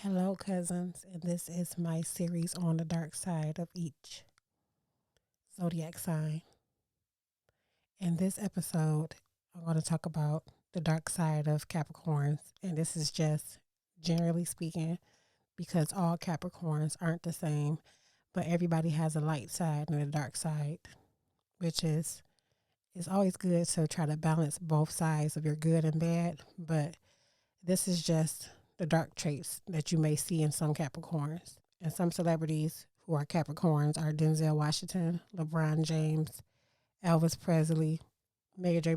Hello, cousins, and this is my series on the dark side of each zodiac sign. In this episode, I'm going to talk about the dark side of Capricorns, and this is just generally speaking because all Capricorns aren't the same, but everybody has a light side and a dark side, which is it's always good to try to balance both sides of your good and bad, but this is just the dark traits that you may see in some Capricorns. And some celebrities who are Capricorns are Denzel Washington, LeBron James, Elvis Presley, Mary J.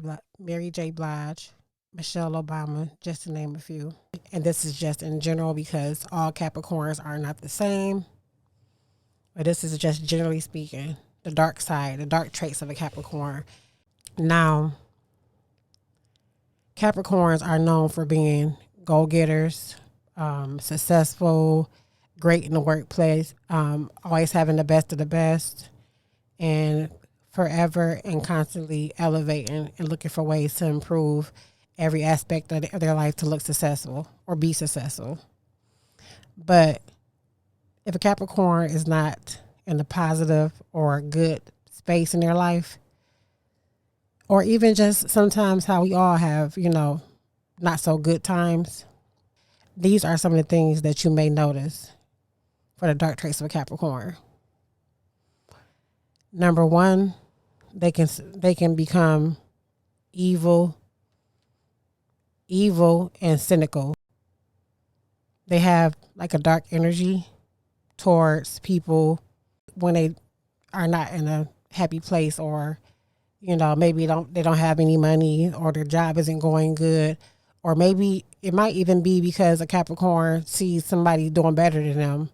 Blige, Michelle Obama, just to name a few. And this is just in general because all Capricorns are not the same. But this is just generally speaking, the dark side, the dark traits of a Capricorn. Now, Capricorns are known for being go-getters, successful, great in the workplace, always having the best of the best, and forever and constantly elevating and looking for ways to improve every aspect of their life to look successful or be successful. But if a Capricorn is not in a positive or good space in their life, or even just sometimes how we all have, not so good times, these are some of the things that you may notice for the dark traits of a Capricorn. Number one, they can become evil and cynical. They have like a dark energy towards people when they are not in a happy place, or maybe they don't have any money, or their job isn't going good, or maybe it might even be because a Capricorn sees somebody doing better than them,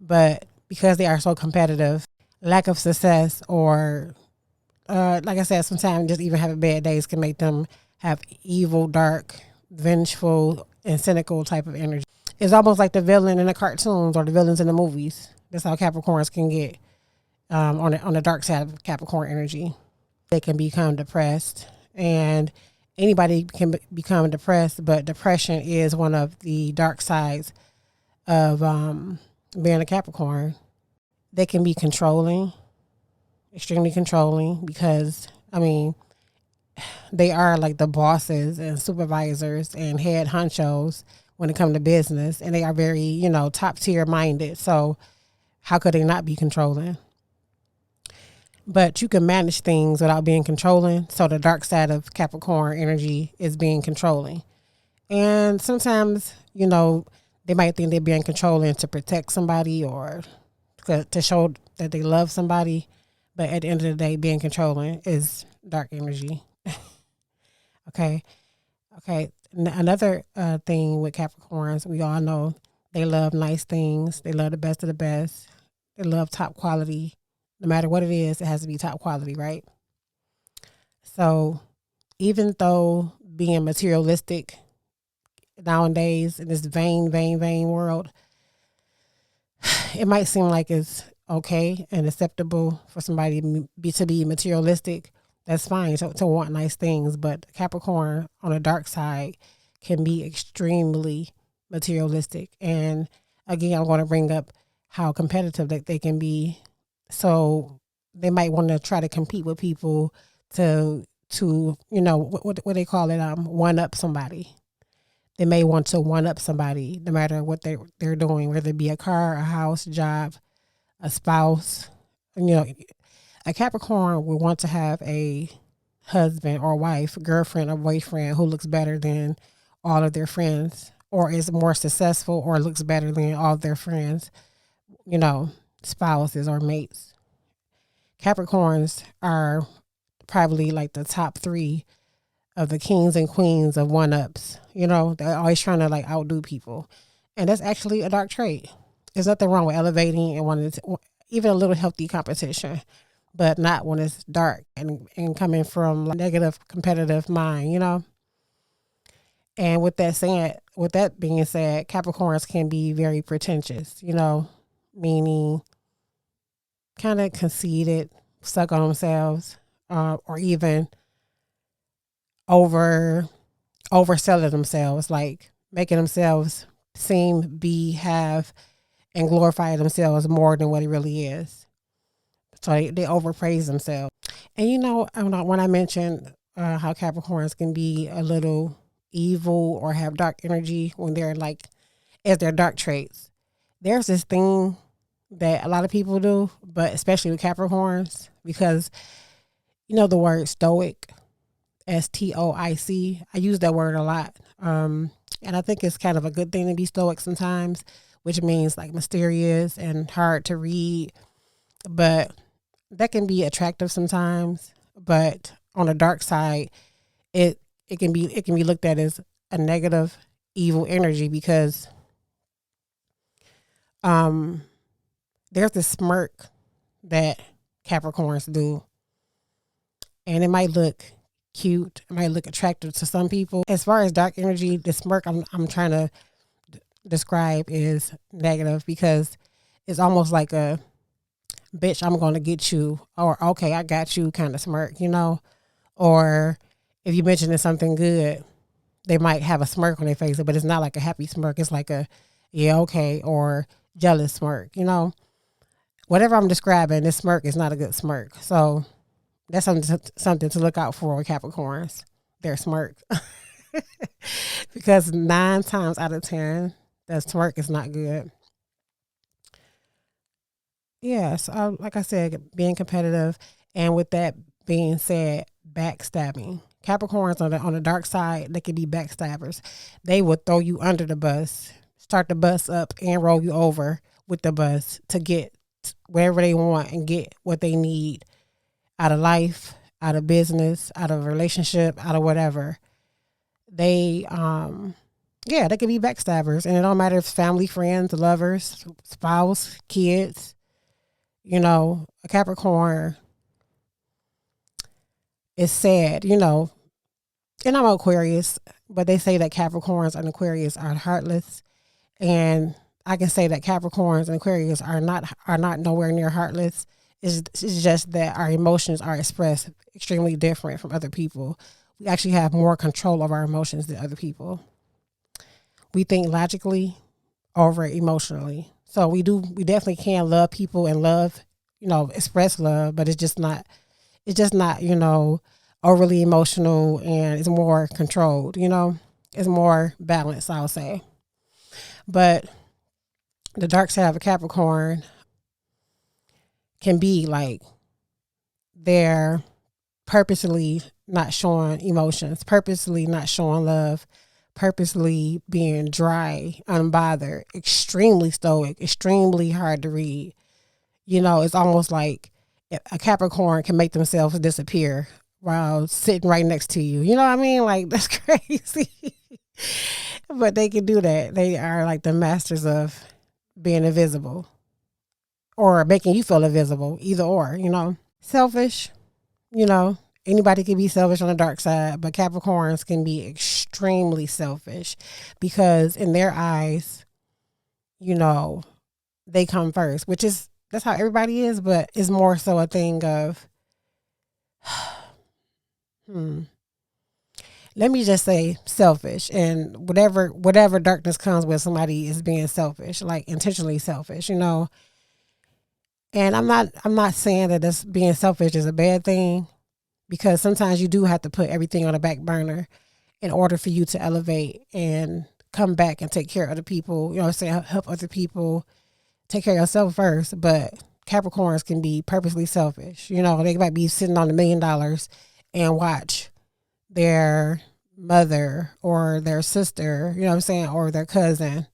but because they are so competitive, lack of success, or like I said, sometimes just even having bad days can make them have evil, dark, vengeful, and cynical type of energy. It's almost like the villain in the cartoons or the villains in the movies. That's how Capricorns can get on the dark side of Capricorn energy. They can become depressed, and anybody can become depressed, but depression is one of the dark sides of being a Capricorn. They can be controlling, extremely controlling, because they are like the bosses and supervisors and head honchos when it comes to business, and they are very top tier minded, so how could they not be controlling? But you can manage things without being controlling. So the dark side of Capricorn energy is being controlling. And sometimes, they might think they're being controlling to protect somebody or to show that they love somebody. But at the end of the day, being controlling is dark energy. Okay. Another thing with Capricorns, we all know they love nice things. They love the best of the best. They love top quality. No matter what it is, it has to be top quality, right? So even though being materialistic nowadays in this vain world, it might seem like it's okay and acceptable for somebody to be materialistic. That's fine to want nice things, but Capricorn on the dark side can be extremely materialistic. And again, I'm going to bring up how competitive that they can be. So they might want to try to compete with people to what they call it, one up somebody. They may want to one up somebody no matter what they're doing, whether it be a car, a house, job, a spouse. A Capricorn would want to have a husband or wife, girlfriend or boyfriend who looks better than all of their friends, or is more successful, or looks better than all of their friends, spouses or mates. Capricorns are probably like the top 3 of the kings and queens of one-ups. They're always trying to like outdo people. And that's actually a dark trait. There's nothing wrong with elevating and wanting to, even a little healthy competition, but not when it's dark and coming from a negative competitive mind. And with that being said, Capricorns can be very pretentious, meaning kind of conceited, stuck on themselves, or even overselling themselves, like making themselves seem, be, have, and glorify themselves more than what it really is. So they overpraise themselves. And when I mentioned how Capricorns can be a little evil or have dark energy when they're like, as their dark traits, there's this thing that a lot of people do, but especially with Capricorns, because the word stoic, STOIC. I use that word a lot. And I think it's kind of a good thing to be stoic sometimes, which means like mysterious and hard to read. But that can be attractive sometimes. But on the dark side, it can be looked at as a negative, evil energy, because there's this smirk that Capricorns do, and it might look cute, it might look attractive to some people. As far as dark energy, the smirk I'm trying to describe is negative, because it's almost like a bitch, I'm gonna get you, or okay, I got you kind of smirk, or if you mention something good, they might have a smirk on their face, but it's not like a happy smirk. It's like a yeah, okay, or jealous smirk. Whatever I'm describing, this smirk is not a good smirk. So that's something to look out for with Capricorns, their smirk. Because 9 times out of 10, that smirk is not good. Yes, like I said, being competitive, and with that being said, backstabbing. Capricorns on the dark side, they can be backstabbers. They will throw you under the bus, start the bus up, and roll you over with the bus to get wherever they want and get what they need out of life, out of business, out of a relationship, out of whatever. They they can be backstabbers, and it don't matter if it's family, friends, lovers, spouse, kids. A Capricorn is sad, and I'm Aquarius, but they say that Capricorns and Aquarius are heartless, and I can say that Capricorns and Aquarius are not nowhere near heartless. It's just that our emotions are expressed extremely different from other people. We actually have more control of our emotions than other people. We think logically over emotionally. So we definitely can love people and express love, but it's just not, overly emotional, and it's more controlled, it's more balanced, I'll say. But the dark side of a Capricorn can be like they're purposely not showing emotions, purposely not showing love, purposely being dry, unbothered, extremely stoic, extremely hard to read. It's almost like a Capricorn can make themselves disappear while sitting right next to you. You know what I mean? Like, that's crazy. But they can do that. They are like the masters of being invisible or making you feel invisible, either or, Selfish, anybody can be selfish on the dark side, but Capricorns can be extremely selfish because in their eyes, they come first, that's how everybody is, but it's more so a thing of, let me just say selfish, and whatever darkness comes with, somebody is being selfish, like intentionally selfish, And I'm not saying that this being selfish is a bad thing, because sometimes you do have to put everything on the back burner in order for you to elevate and come back and take care of other people, help other people, take care of yourself first. But Capricorns can be purposely selfish. They might be sitting on $1 million and watch their mother or their sister, or their cousin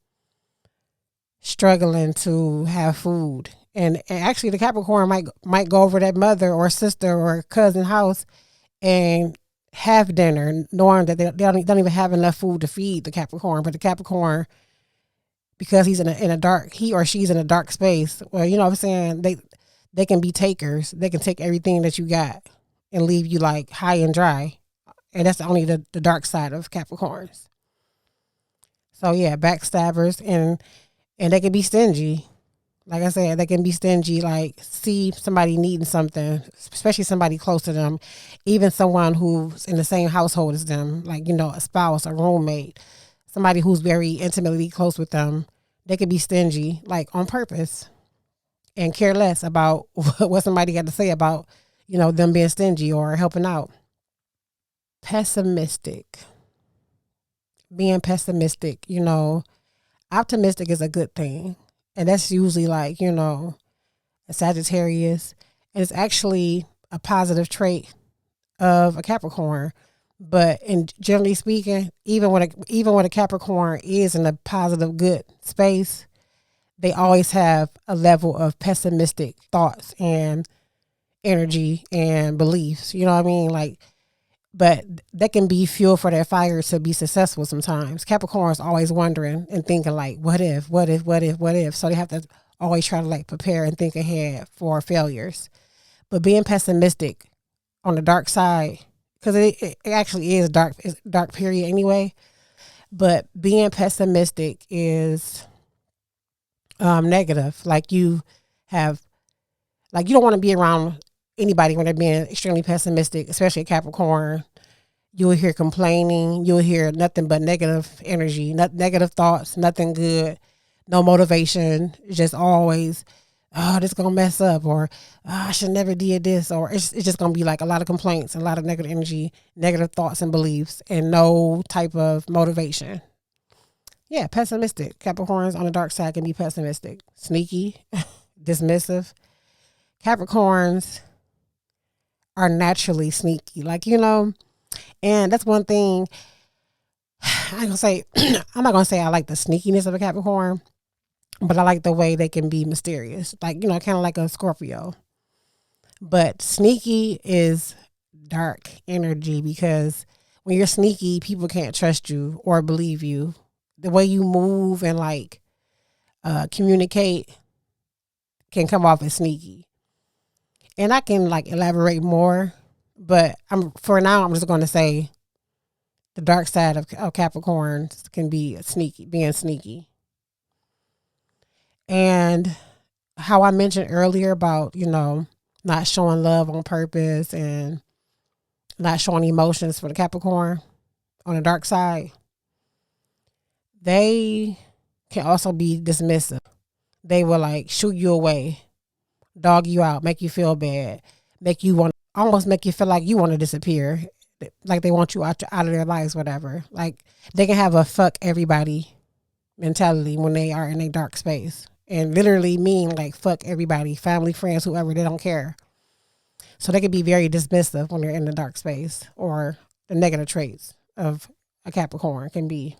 struggling to have food. And actually the Capricorn might go over that mother or sister or cousin house and have dinner, knowing that they don't even have enough food to feed the Capricorn. But the Capricorn, because he's he or she's in a dark space, well, they can be takers. They can take everything that you got and leave you like high and dry. And that's only the dark side of Capricorns. So yeah, backstabbers, and they can be stingy. Like I said, they can be stingy, like see somebody needing something, especially somebody close to them, even someone who's in the same household as them, like, a spouse, a roommate, somebody who's very intimately close with them, they could be stingy, like on purpose, and care less about what somebody got to say about, them being stingy or helping out. Pessimistic. Being pessimistic, optimistic is a good thing. And that's usually like, a Sagittarius. And it's actually a positive trait of a Capricorn. But generally speaking, even when a Capricorn is in a positive, good space, they always have a level of pessimistic thoughts and energy and beliefs. You know what I mean? Like, but that can be fuel for their fire to be successful sometimes. Capricorns always wondering and thinking like, what if, what if, what if, what if? So they have to always try to like prepare and think ahead for failures. But being pessimistic on the dark side, because it actually is it's dark period anyway. But being pessimistic is negative. Like you don't want to be around anybody when they're being extremely pessimistic, especially a Capricorn. You'll hear complaining. You'll hear nothing but negative energy, negative thoughts, nothing good, no motivation. It's just always, oh, this going to mess up, or oh, I should never did this, or it's just going to be like a lot of complaints, a lot of negative energy, negative thoughts and beliefs, and no type of motivation. Yeah, pessimistic. Capricorns on the dark side can be pessimistic, sneaky, dismissive. Capricorns are naturally sneaky, and that's one thing. I'm not gonna say I like the sneakiness of a Capricorn, but I like the way they can be mysterious, kind of like a Scorpio. But sneaky is dark energy, because when you're sneaky, people can't trust you or believe you. The way you move and communicate can come off as sneaky. And I can elaborate more, but for now I'm just going to say the dark side of Capricorns can be being sneaky. And how I mentioned earlier about, not showing love on purpose and not showing emotions for the Capricorn on the dark side, they can also be dismissive. They will shoot you away, dog you out, make you feel bad, almost make you feel like you want to disappear, like they want you out of their lives, whatever. Like they can have a fuck everybody mentality when they are in a dark space, and literally mean like fuck everybody, family, friends, whoever. They don't care. So they can be very dismissive when they're in the dark space, or the negative traits of a Capricorn can be.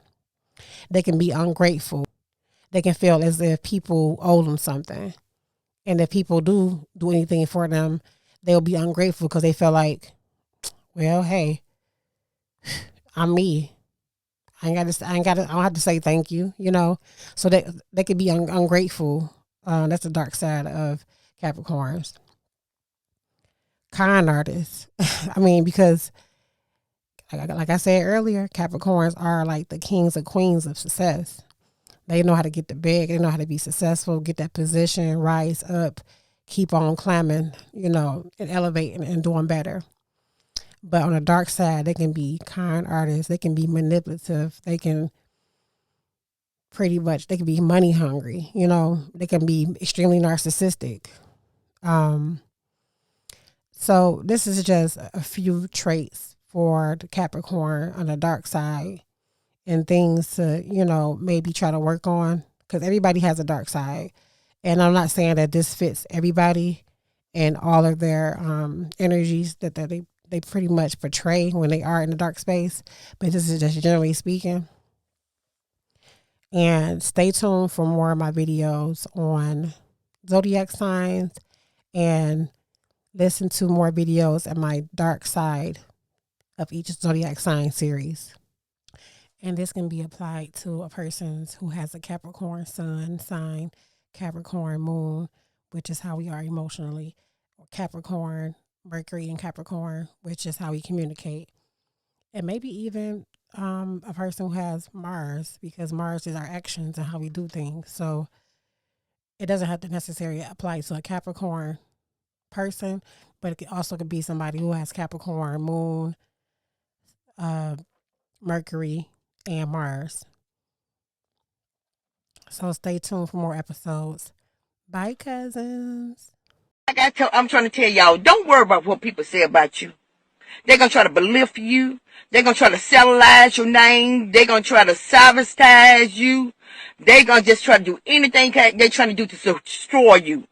They can be ungrateful. They can feel as if people owe them something. And if people do anything for them, they'll be ungrateful because they feel like, well, hey, I'm me. I don't have to say thank you, So they could be ungrateful. That's the dark side of Capricorns. Con artists. Because like I said earlier, Capricorns are like the kings and queens of success. They know how to get the bag. They know how to be successful, get that position, rise up, keep on climbing, and elevating and doing better. But on the dark side, they can be con artists. They can be manipulative. They can be money hungry. They can be extremely narcissistic. So this is just a few traits for the Capricorn on the dark side, and things to, maybe try to work on, because everybody has a dark side. And I'm not saying that this fits everybody and all of their energies that they pretty much portray when they are in the dark space, but this is just generally speaking. And stay tuned for more of my videos on zodiac signs, and listen to more videos at my dark side of each zodiac sign series. And this can be applied to a person who has a Capricorn sun sign, Capricorn moon, which is how we are emotionally, or Capricorn, Mercury and Capricorn, which is how we communicate. And maybe even a person who has Mars, because Mars is our actions and how we do things. So it doesn't have to necessarily apply to a Capricorn person, but it also could be somebody who has Capricorn moon, Mercury, and Mars. So stay tuned for more episodes. Bye, cousins. I'm trying to tell y'all, don't worry about what people say about you. They're going to try to belittle you. They're going to try to cellularize your name. They're going to try to sabotage you. They're going to just try to do anything they're trying to do to destroy you.